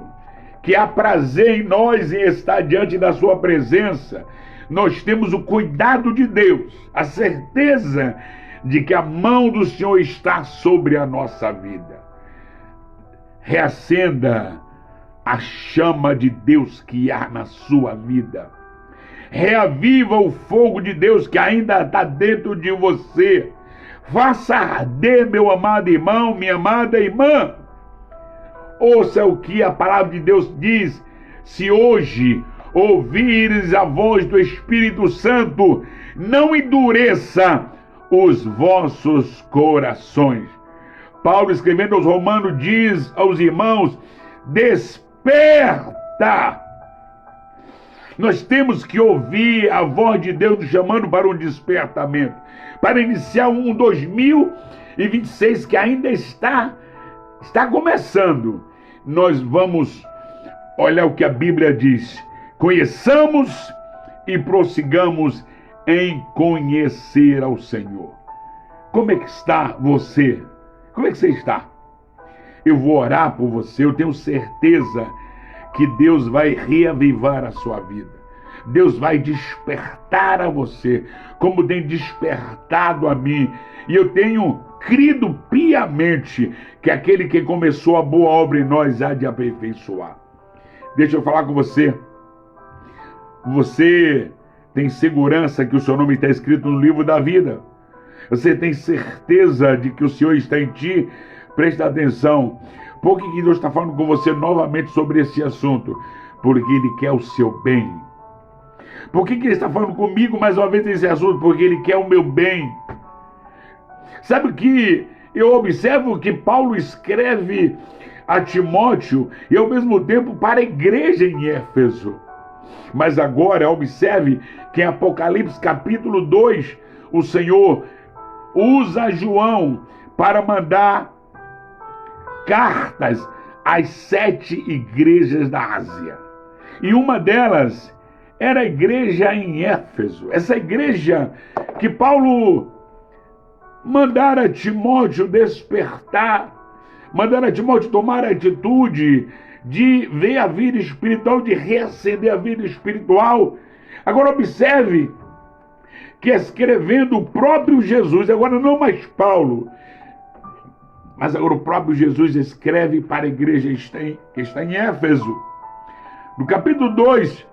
que há prazer em nós em estar diante da sua presença, nós temos o cuidado de Deus, a certeza de que a mão do Senhor está sobre a nossa vida. Reacenda a chama de Deus que há na sua vida. Reaviva o fogo de Deus que ainda está dentro de você. Faça arder, meu amado irmão, minha amada irmã. Ouça o que a palavra de Deus diz: se hoje ouvires a voz do Espírito Santo, não endureça os vossos corações. Paulo, escrevendo aos Romanos, diz aos irmãos: desperta. Nós temos que ouvir a voz de Deus nos chamando para um despertamento, para iniciar um 2026 que ainda está começando. Nós vamos olhar o que a Bíblia diz: conheçamos e prossigamos em conhecer ao Senhor. Como é que está você? Como é que você está? Eu vou orar por você. Eu tenho certeza que Deus vai reavivar a sua vida. Deus vai despertar a você, como tem despertado a mim. E eu tenho crido piamente que aquele que começou a boa obra em nós há de aperfeiçoar. Deixa eu falar com você. Você tem segurança que o seu nome está escrito no livro da vida? Você tem certeza de que o Senhor está em ti? Presta atenção. Por que Deus está falando com você novamente sobre esse assunto? Porque Ele quer o seu bem. Por que Ele está falando comigo mais uma vez nesse assunto? Porque Ele quer o meu bem. Sabe o que eu observo? Que Paulo escreve a Timóteo e ao mesmo tempo para a igreja em Éfeso. Mas agora observe que em Apocalipse capítulo 2, o Senhor usa João para mandar cartas às 7 igrejas da Ásia. E uma delas era a igreja em Éfeso. Essa igreja que Paulo mandara Timóteo despertar, mandara Timóteo tomar a atitude de ver a vida espiritual, de reacender a vida espiritual. Agora observe que escrevendo o próprio Jesus, agora não mais Paulo, mas agora o próprio Jesus escreve para a igreja que está em Éfeso. No capítulo 2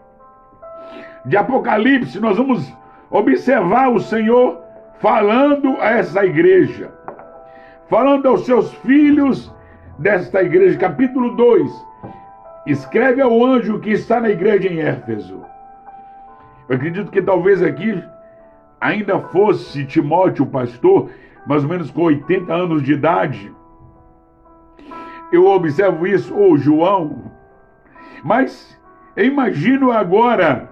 de Apocalipse, nós vamos observar o Senhor falando a essa igreja, falando aos seus filhos desta igreja. Capítulo 2, escreve ao anjo que está na igreja em Éfeso. Eu acredito que talvez aqui ainda fosse Timóteo pastor, mais ou menos com 80 anos de idade. Eu observo isso, ou João. Mas eu imagino agora,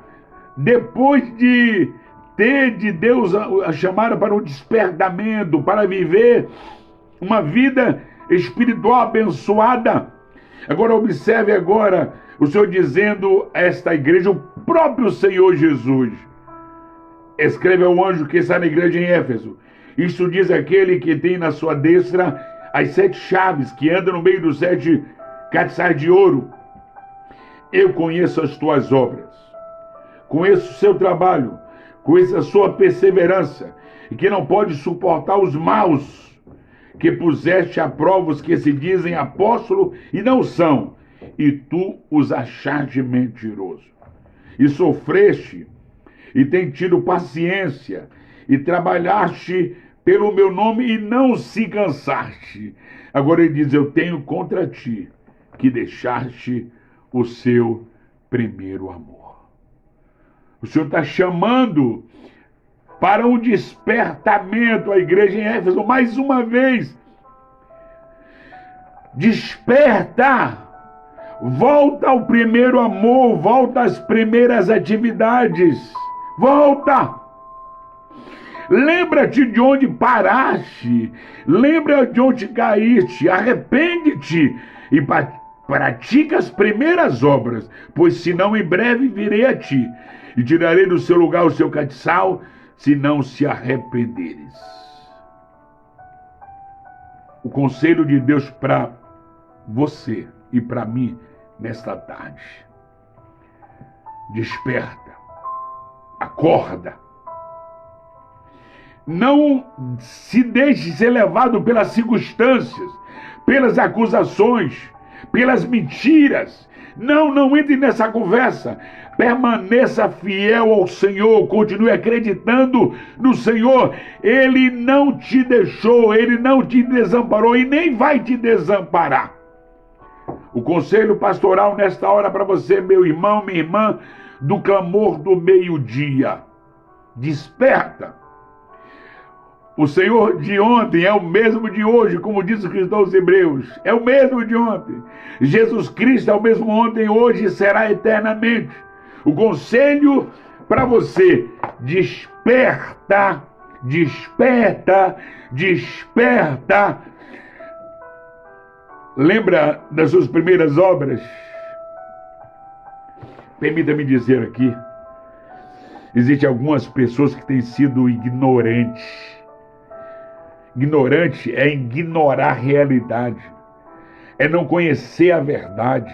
depois de ter de Deus a chamada para um despertamento, para viver uma vida espiritual abençoada. Agora observe agora o Senhor dizendo a esta igreja, o próprio Senhor Jesus. Escreve ao anjo que está na igreja em Éfeso. Isto diz aquele que tem na sua destra as 7 chaves, que anda no meio dos 7 castiçais de ouro. Eu conheço as tuas obras, conheço o seu trabalho, conheço a sua perseverança, e que não pode suportar os maus, que puseste a prova os que se dizem apóstolo e não são, e tu os achaste mentiroso. E sofreste, e tem tido paciência, e trabalhaste pelo meu nome e não se cansaste. Agora ele diz, eu tenho contra ti, que deixaste o seu primeiro amor. O Senhor está chamando para um despertamento a igreja em Éfeso, mais uma vez. Desperta! Volta ao primeiro amor, volta às primeiras atividades. Volta! Lembra-te de onde paraste, lembra de onde caíste, arrepende-te e pratica as primeiras obras, pois senão em breve virei a ti e tirarei do seu lugar o seu castiçal, se não se arrependeres. O conselho de Deus para você e para mim nesta tarde: desperta, acorda, não se deixe ser levado pelas circunstâncias, pelas acusações, pelas mentiras. Não entre nessa conversa. Permaneça fiel ao Senhor, continue acreditando no Senhor. Ele não te deixou, Ele não te desamparou e nem vai te desamparar. O conselho pastoral nesta hora para você, meu irmão, minha irmã, do clamor do meio-dia: desperta. O Senhor de ontem é o mesmo de hoje, como diz o cristão aos Hebreus. É o mesmo de ontem. Jesus Cristo é o mesmo ontem, hoje e será eternamente. O conselho para você: desperta, desperta, desperta. Lembra das suas primeiras obras? Permita-me dizer aqui, existem algumas pessoas que têm sido ignorantes. Ignorante é ignorar a realidade, é não conhecer a verdade.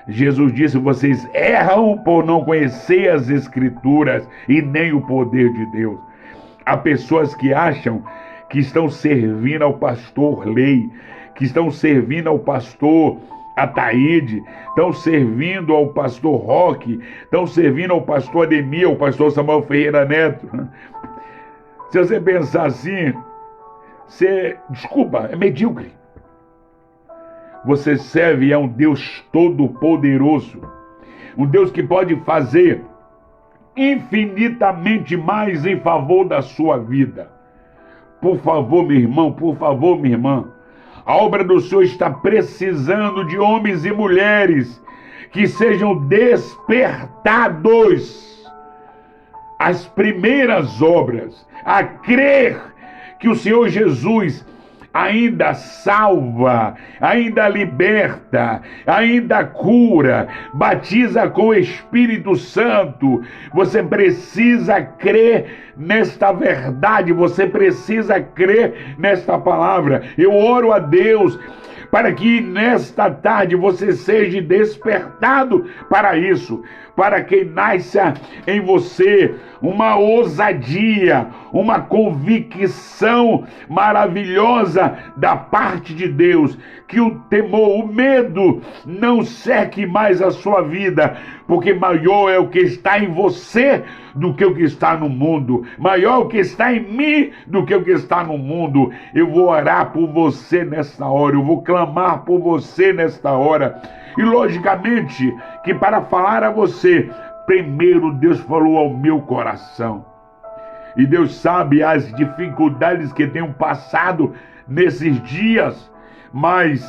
Jesus disse, vocês erram por não conhecer as Escrituras e nem o poder de Deus. Há pessoas que acham que estão servindo ao pastor Lei, que estão servindo ao pastor Ataíde, estão servindo ao pastor Roque, estão servindo ao pastor Ademir, ao pastor Samuel Ferreira Neto. Se você pensar assim, desculpa, é medíocre. Você serve a um Deus todo-poderoso, um Deus que pode fazer infinitamente mais em favor da sua vida. Por favor, meu irmão, por favor, minha irmã, a obra do Senhor está precisando de homens e mulheres que sejam despertados às primeiras obras, a crer que o Senhor Jesus ainda salva, ainda liberta, ainda cura, batiza com o Espírito Santo. Você precisa crer nesta verdade, você precisa crer nesta palavra. Eu oro a Deus para que nesta tarde você seja despertado para isso, para que nasça em você uma ousadia, uma convicção maravilhosa da parte de Deus, que o temor, o medo não cerque mais a sua vida, porque maior é o que está em você do que o que está no mundo, maior o que está em mim do que o que está no mundo. Eu vou orar por você nesta hora, eu vou clamar por você nesta hora, e logicamente que para falar a você, primeiro Deus falou ao meu coração. E Deus sabe as dificuldades que tenho passado nesses dias, mas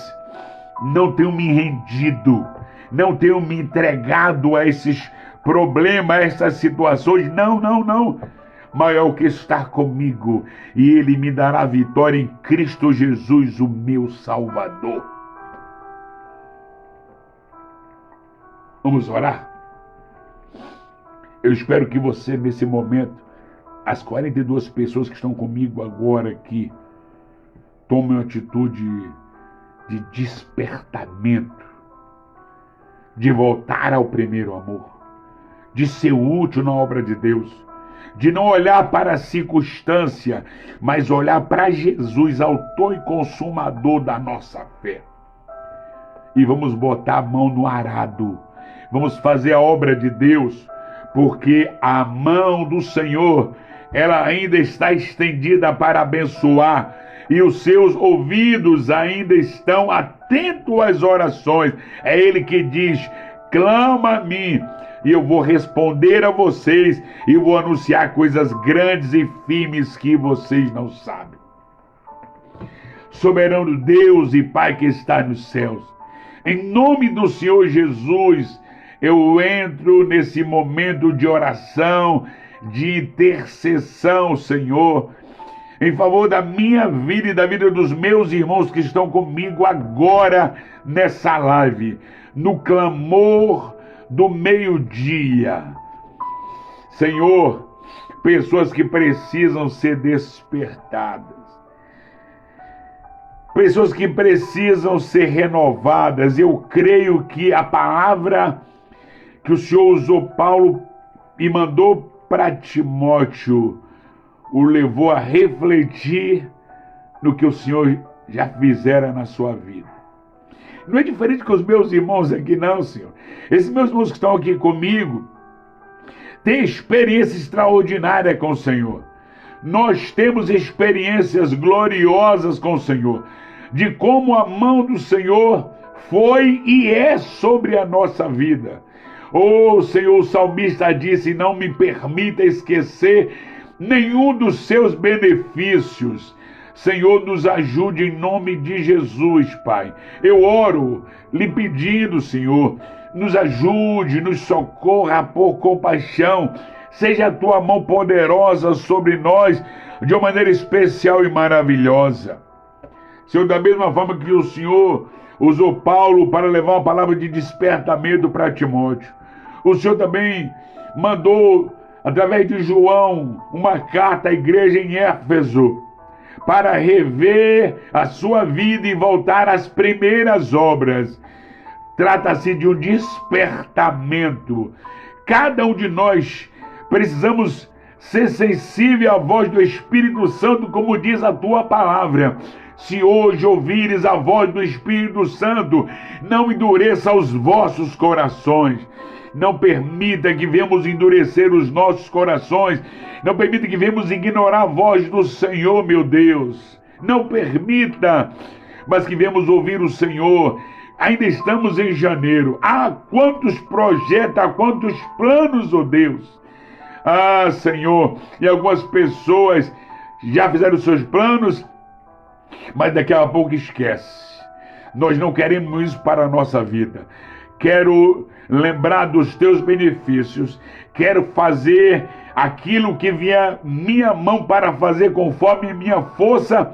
não tenho me rendido, não tenho me entregado a esses problemas, a essas situações. Não. Maior que está comigo, e Ele me dará vitória em Cristo Jesus, o meu Salvador. Vamos orar? Eu espero que você, nesse momento, as 42 pessoas que estão comigo agora aqui, tomem uma atitude de despertamento, de voltar ao primeiro amor, de ser útil na obra de Deus, de não olhar para a circunstância, mas olhar para Jesus, autor e consumador da nossa fé. E vamos botar a mão no arado, vamos fazer a obra de Deus, porque a mão do Senhor, ela ainda está estendida para abençoar, e os seus ouvidos ainda estão atentos às orações. É Ele que diz: clama a mim, e eu vou responder a vocês, e vou anunciar coisas grandes e firmes que vocês não sabem. Soberano Deus e Pai que está nos céus, em nome do Senhor Jesus, eu entro nesse momento de oração, de intercessão, Senhor, em favor da minha vida e da vida dos meus irmãos que estão comigo agora nessa live, no clamor do meio-dia. Senhor, pessoas que precisam ser despertadas, pessoas que precisam ser renovadas. Eu creio que a palavra que o Senhor usou Paulo e mandou para Timóteo o levou a refletir no que o Senhor já fizera na sua vida. Não é diferente com os meus irmãos aqui não, Senhor. Esses meus irmãos que estão aqui comigo têm experiência extraordinária com o Senhor. Nós temos experiências gloriosas com o Senhor, de como a mão do Senhor foi e é sobre a nossa vida. Oh, Senhor, o salmista disse: não me permita esquecer nenhum dos seus benefícios. Senhor, nos ajude em nome de Jesus, Pai. Eu oro lhe pedindo, Senhor, nos ajude, nos socorra por compaixão. Seja a tua mão poderosa sobre nós de uma maneira especial e maravilhosa. Senhor, da mesma forma que o Senhor usou Paulo para levar uma palavra de despertamento para Timóteo, o Senhor também mandou, através de João, uma carta à igreja em Éfeso, para rever a sua vida e voltar às primeiras obras. Trata-se de um despertamento. Cada um de nós precisamos ser sensível à voz do Espírito Santo, como diz a tua palavra. Se hoje ouvires a voz do Espírito Santo, não endureça os vossos corações. Não permita que venhamos endurecer os nossos corações. Não permita que venhamos ignorar a voz do Senhor, meu Deus. Não permita, mas que venhamos ouvir o Senhor. Ainda estamos em janeiro. Há quantos projetos, há quantos planos, oh Deus. Ah, Senhor, e algumas pessoas já fizeram seus planos, mas daqui a pouco esquece. Nós não queremos isso para a nossa vida. Quero lembrar dos teus benefícios. Quero fazer aquilo que vier minha mão para fazer conforme minha força,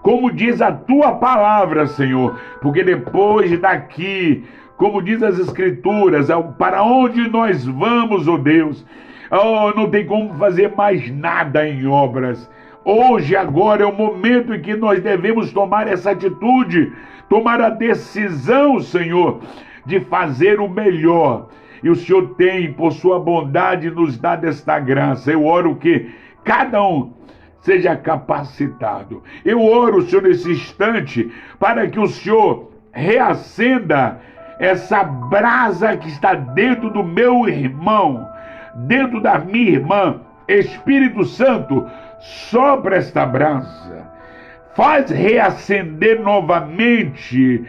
como diz a tua palavra, Senhor. Porque depois daqui, como diz as Escrituras, para onde nós vamos, ó Deus? Oh, não tem como fazer mais nada em obras. Hoje, agora é o momento em que nós devemos tomar essa atitude, tomar a decisão, Senhor, de fazer o melhor. E o Senhor tem, por sua bondade, nos dado esta graça. Eu oro que cada um seja capacitado. Eu oro, Senhor, nesse instante, para que o Senhor reacenda essa brasa que está dentro do meu irmão, dentro da minha irmã. Espírito Santo, sopra esta brasa, faz reacender novamente,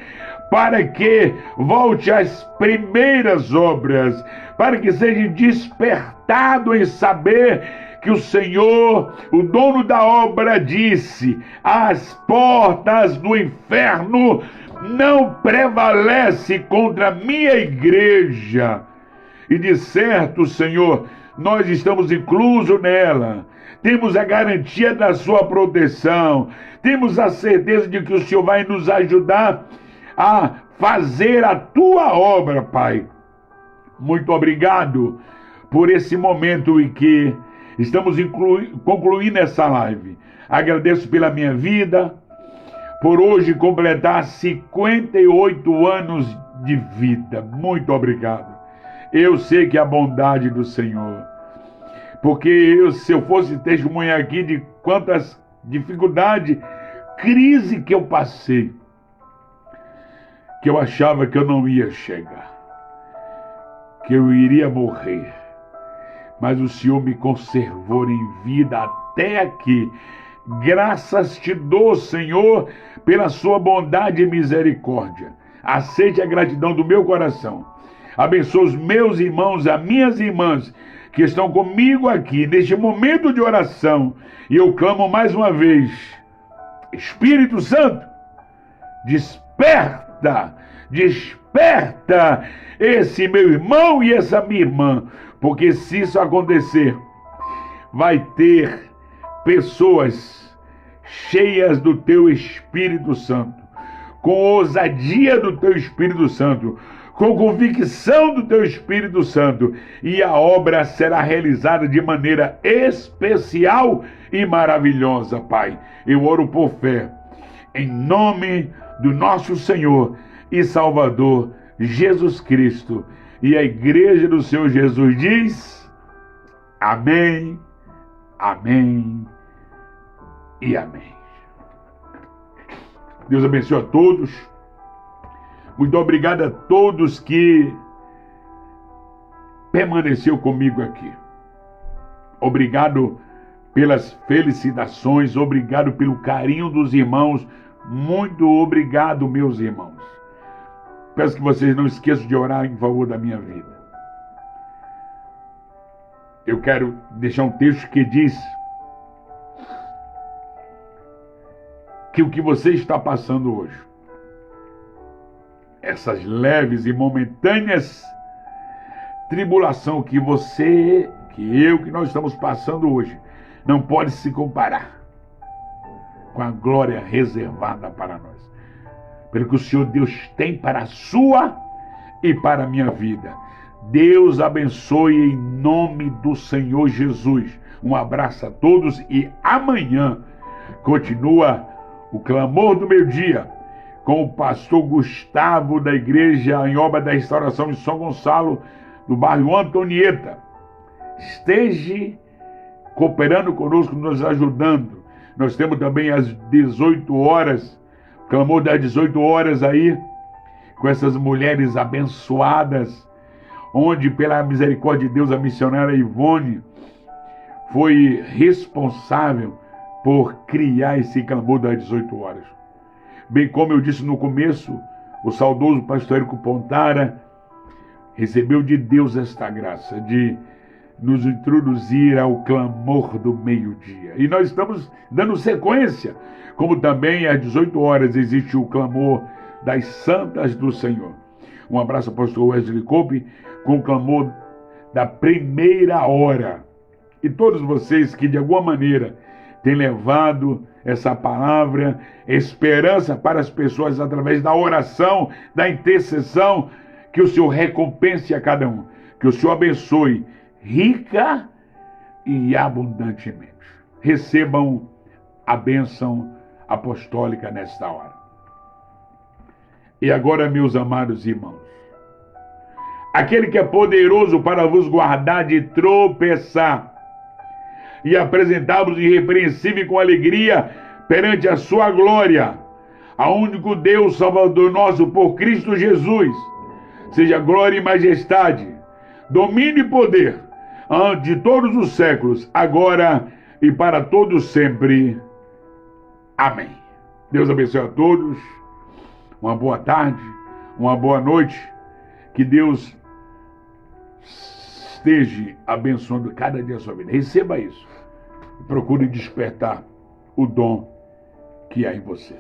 para que volte às primeiras obras, para que seja despertado em saber que o Senhor, o dono da obra, disse: as portas do inferno não prevalecem contra a minha igreja. E de certo, Senhor, nós estamos inclusos nela. Temos a garantia da sua proteção. Temos a certeza de que o Senhor vai nos ajudar a fazer a tua obra, Pai. Muito obrigado por esse momento em que estamos concluindo essa live. Agradeço pela minha vida, por hoje completar 58 anos de vida. Muito obrigado. Eu sei que é a bondade do Senhor. Porque se eu fosse testemunhar aqui de quantas dificuldades, crise que eu passei, que eu achava que eu não ia chegar, que eu iria morrer, mas o Senhor me conservou em vida até aqui. Graças te dou, Senhor, pela sua bondade e misericórdia. Aceite a gratidão do meu coração. Abençoe os meus irmãos, as minhas irmãs que estão comigo aqui neste momento de oração. E eu clamo mais uma vez: Espírito Santo, desperta, desperta esse meu irmão e essa minha irmã, porque se isso acontecer, vai ter pessoas cheias do teu Espírito Santo, com ousadia do teu Espírito Santo, com convicção do teu Espírito Santo, e a obra será realizada de maneira especial e maravilhosa, Pai. Eu oro por fé, em nome do nosso Senhor e Salvador Jesus Cristo. E a igreja do Senhor Jesus diz: amém, amém e amém. Deus abençoe a todos. Muito obrigado a todos que permaneceu comigo aqui. Obrigado pelas felicitações, obrigado pelo carinho dos irmãos. Muito obrigado, meus irmãos. Peço que vocês não esqueçam de orar em favor da minha vida. Eu quero deixar um texto que diz que o que você está passando hoje, essas leves e momentâneas tribulação que você, que nós estamos passando hoje, não pode se comparar com a glória reservada para nós. Pelo que o Senhor Deus tem para a sua e para a minha vida. Deus abençoe em nome do Senhor Jesus. Um abraço a todos e amanhã continua o clamor do meio-dia com o pastor Gustavo da Igreja em Obra da Restauração em São Gonçalo, no bairro Antonieta. Esteja cooperando conosco, nos ajudando. Nós temos também às 18 horas, clamor das 18 horas aí, com essas mulheres abençoadas, onde pela misericórdia de Deus a missionária Ivone foi responsável por criar esse clamor das 18 horas. Bem como eu disse no começo, o saudoso pastor Érico Pontara recebeu de Deus esta graça de nos introduzir ao clamor do meio-dia. E nós estamos dando sequência, como também às 18 horas existe o clamor das Santas do Senhor. Um abraço ao pastor Wesley Cope com o clamor da primeira hora. E todos vocês que de alguma maneira têm levado essa palavra, esperança para as pessoas através da oração, da intercessão, que o Senhor recompense a cada um, que o Senhor abençoe rica e abundantemente. Recebam a bênção apostólica nesta hora. E agora, meus amados irmãos, aquele que é poderoso para vos guardar de tropeçar e apresentar-vos irrepreensível com alegria perante a sua glória, a único Deus Salvador nosso por Cristo Jesus, seja glória e majestade, domínio e poder, ante todos os séculos, agora e para todos sempre. Amém. Deus abençoe a todos. Uma boa tarde, uma boa noite. Que Deus esteja abençoando cada dia a sua vida. Receba isso. Procure despertar o dom que há em você.